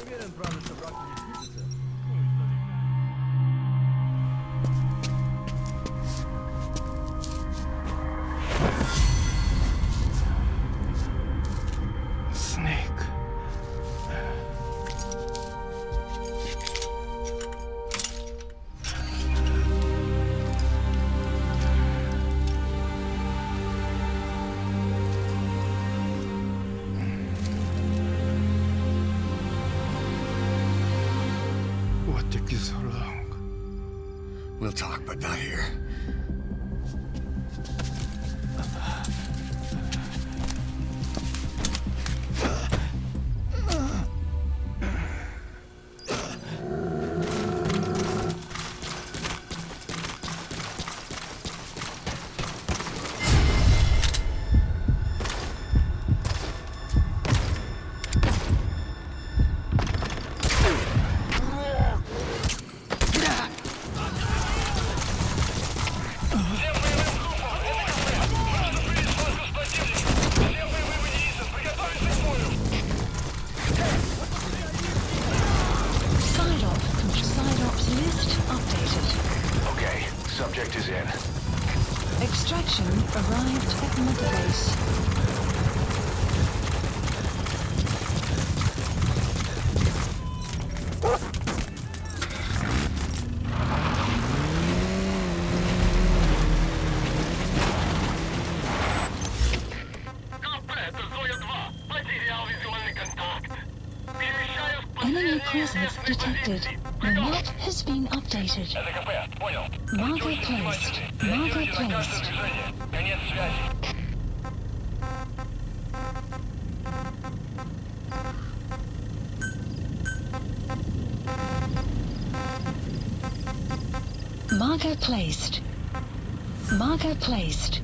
Уверен, правда, что брак не спишется. Snake. What took you so long? We'll talk, but not here. Okay, subject is in. Extraction arrived at Mother Base. Enemy presence detected. The map has been updated. Marker placed. Marker placed. Конец связи. Marker placed. Marker placed.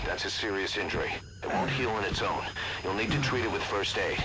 That's a serious injury. It won't heal on its own. You'll need to treat it with first aid.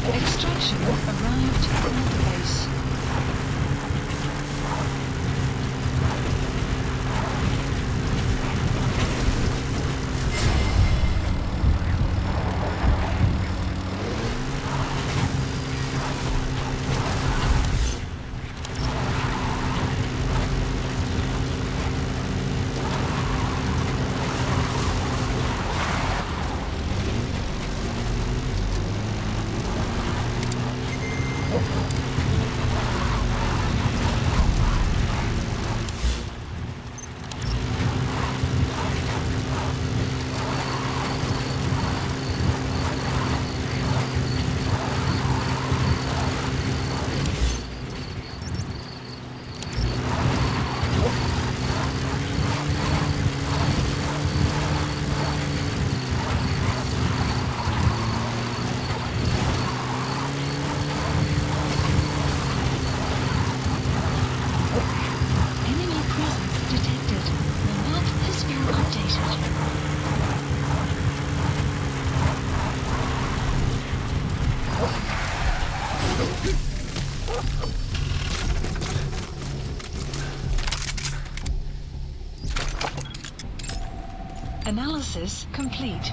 Extraction arrived at the base. Analysis complete.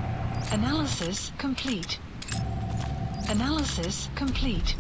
Analysis complete. Analysis complete.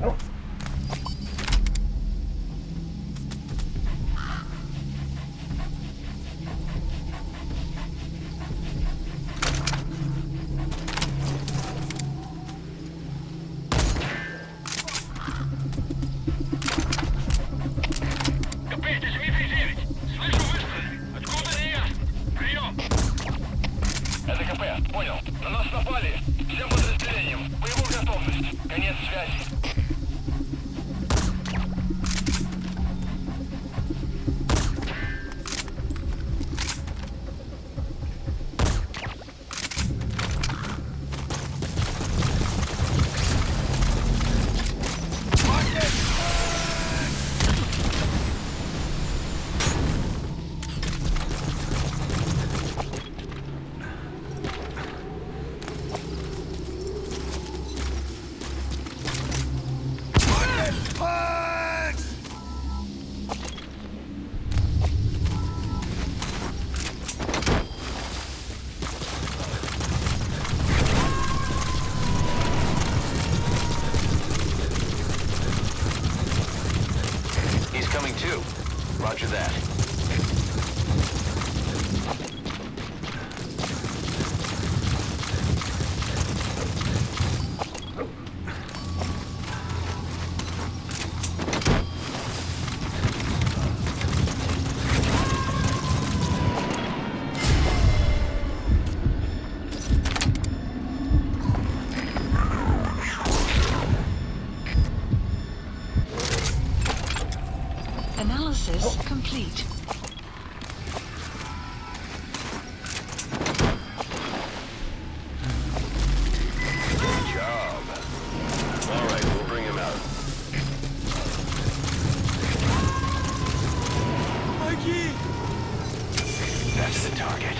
complete. Good job. All right, we'll bring him out. Mikey! That's the target.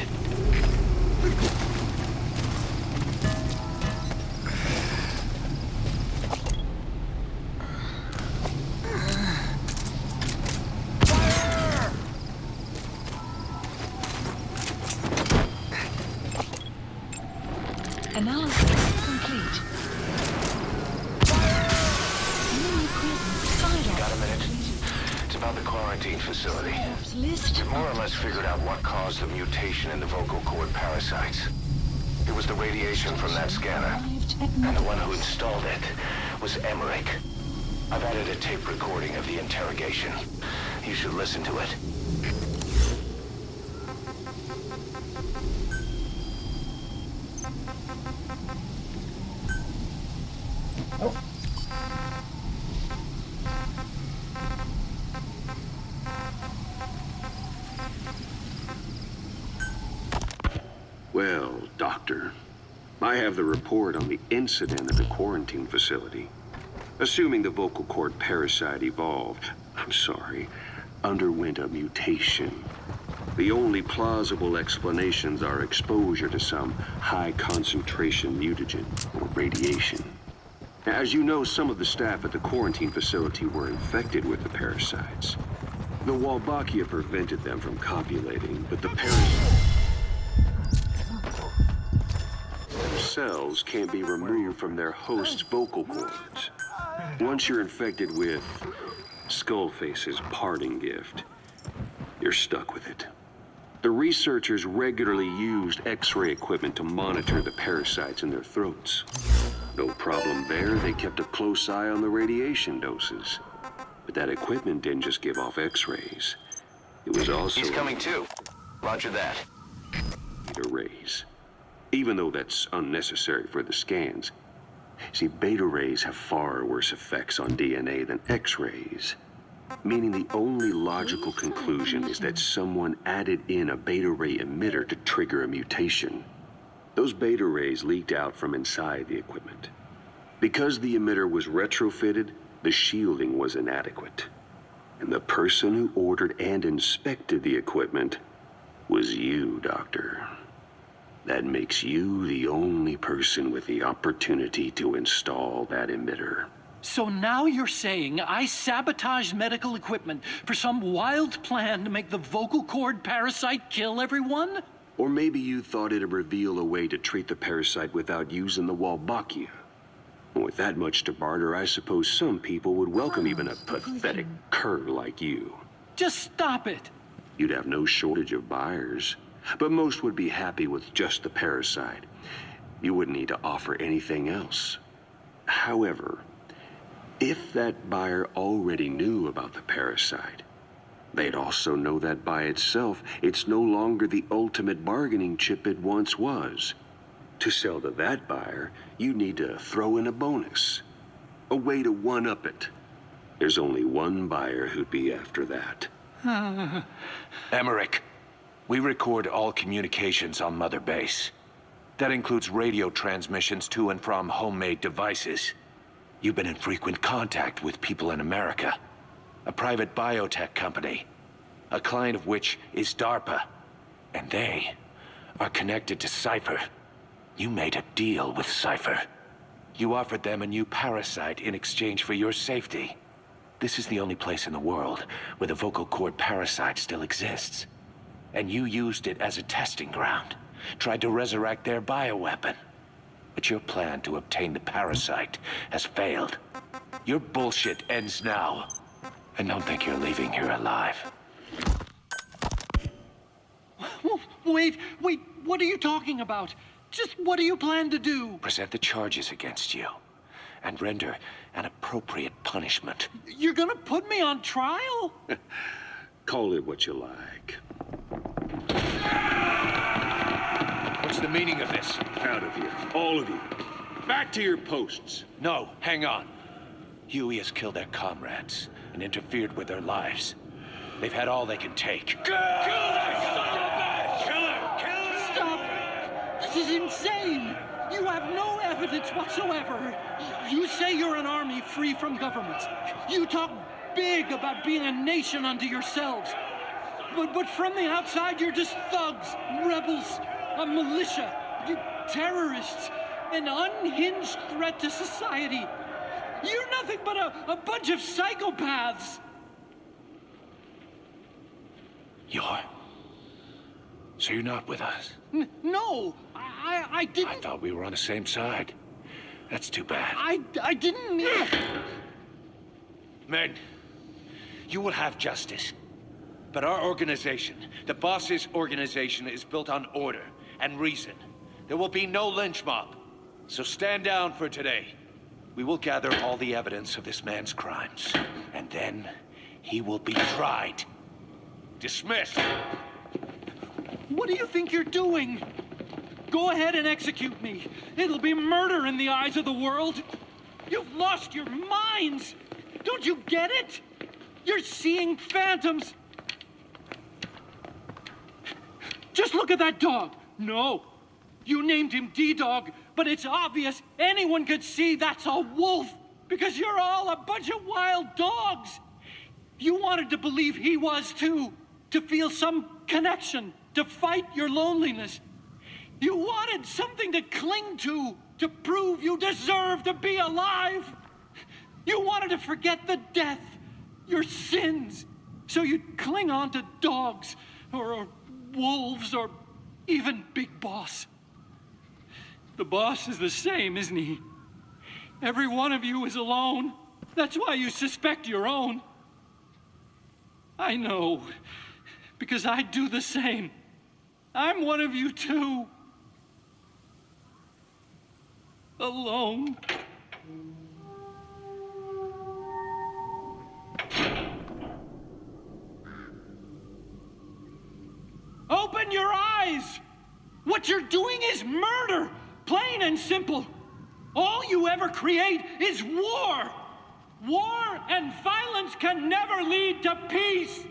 Analysis complete. Enemy presence fired Got a off. minute? It's about the quarantine facility. List More or less figured out what caused the mutation in the vocal cord parasites. It was the radiation from that scanner. arrived at And the one Doпрос. who installed it was Emmerich. I've added a tape recording of the interrogation. You should listen to it. Well, Doctor, I have the report on the incident at the quarantine facility. Assuming the vocal cord parasite underwent a mutation. The only plausible explanations are exposure to some high-concentration mutagen or radiation. As you know, some of the staff at the quarantine facility were infected with the parasites. The Wolbachia prevented them from copulating, but the parasites themselves can't be removed from their host's vocal cords. Once you're infected with Skullface's parting gift, you're stuck with it. The researchers regularly used X-ray equipment to monitor the parasites in their throats. No problem there, they kept a close eye on the radiation doses. But that equipment didn't just give off X-rays. It was also... He's coming too. Roger that. Beta rays. Even though that's unnecessary for the scans. See, beta rays have far worse effects on DNA than X-rays. Meaning the only logical conclusion is that someone added in a beta ray emitter to trigger a mutation. Those beta rays leaked out from inside the equipment. Because the emitter was retrofitted, the shielding was inadequate. And the person who ordered and inspected the equipment was you, Doctor. That makes you the only person with the opportunity to install that emitter. So now you're saying I sabotaged medical equipment for some wild plan to make the vocal cord parasite kill everyone? Or maybe you thought it'd reveal a way to treat the parasite without using the Wolbachia. With that much to barter, I suppose some people would welcome even a pathetic cur like you. Just stop it. You'd have no shortage of buyers, but most would be happy with just the parasite. You wouldn't need to offer anything else. However, if that buyer already knew about the parasite, they'd also know that by itself, it's no longer the ultimate bargaining chip it once was. To sell to that buyer, you need to throw in a bonus. A way to one-up it. There's only one buyer who'd be after that. Emmerich, we record all communications on Mother Base. That includes radio transmissions to and from homemade devices. You've been in frequent contact with people in America. A private biotech company. A client of which is DARPA. And they are connected to Cypher. You made a deal with Cypher. You offered them a new parasite in exchange for your safety. This is the only place in the world where the vocal cord parasite still exists. And you used it as a testing ground. Tried to resurrect their bioweapon. But your plan to obtain the parasite has failed. Your bullshit ends now. And don't think you're leaving here alive. Wait, what are you talking about? Just what do you plan to do? Present the charges against you. And render an appropriate punishment. You're gonna put me on trial? Call it what you like. What's the meaning of this? Out of here, all of you. Back to your posts. No, hang on. Huey has killed their comrades and interfered with their lives. They've had all they can take. Kill that son of a bitch! Kill her! Stop! This is insane! You have no evidence whatsoever. You say you're an army free from governments. You talk big about being a nation unto yourselves. But from the outside, you're just thugs, rebels, a militia, terrorists, an unhinged threat to society. You're nothing but a bunch of psychopaths. So you're not with us? No, I didn't. I thought we were on the same side. That's too bad. I didn't. Men, you will have justice. But our organization, the boss's organization, is built on order and reason. There will be no lynch mob. So stand down for today. We will gather all the evidence of this man's crimes. And then he will be tried. Dismissed. What do you think you're doing? Go ahead and execute me. It'll be murder in the eyes of the world. You've lost your minds. Don't you get it? You're seeing phantoms. Just look at that dog. No, you named him D-Dog, but it's obvious anyone could see that's a wolf because you're all a bunch of wild dogs. You wanted to believe he was too, to feel some connection, to fight your loneliness. You wanted something to cling to prove you deserve to be alive. You wanted to forget the death, your sins, so you'd cling on to dogs or wolves or even Big Boss. The boss is the same, isn't he? Every one of you is alone. That's why you suspect your own. I know, because I do the same. I'm one of you too. Alone. Open your eyes! What you're doing is murder, plain and simple. All you ever create is war. War and violence can never lead to peace.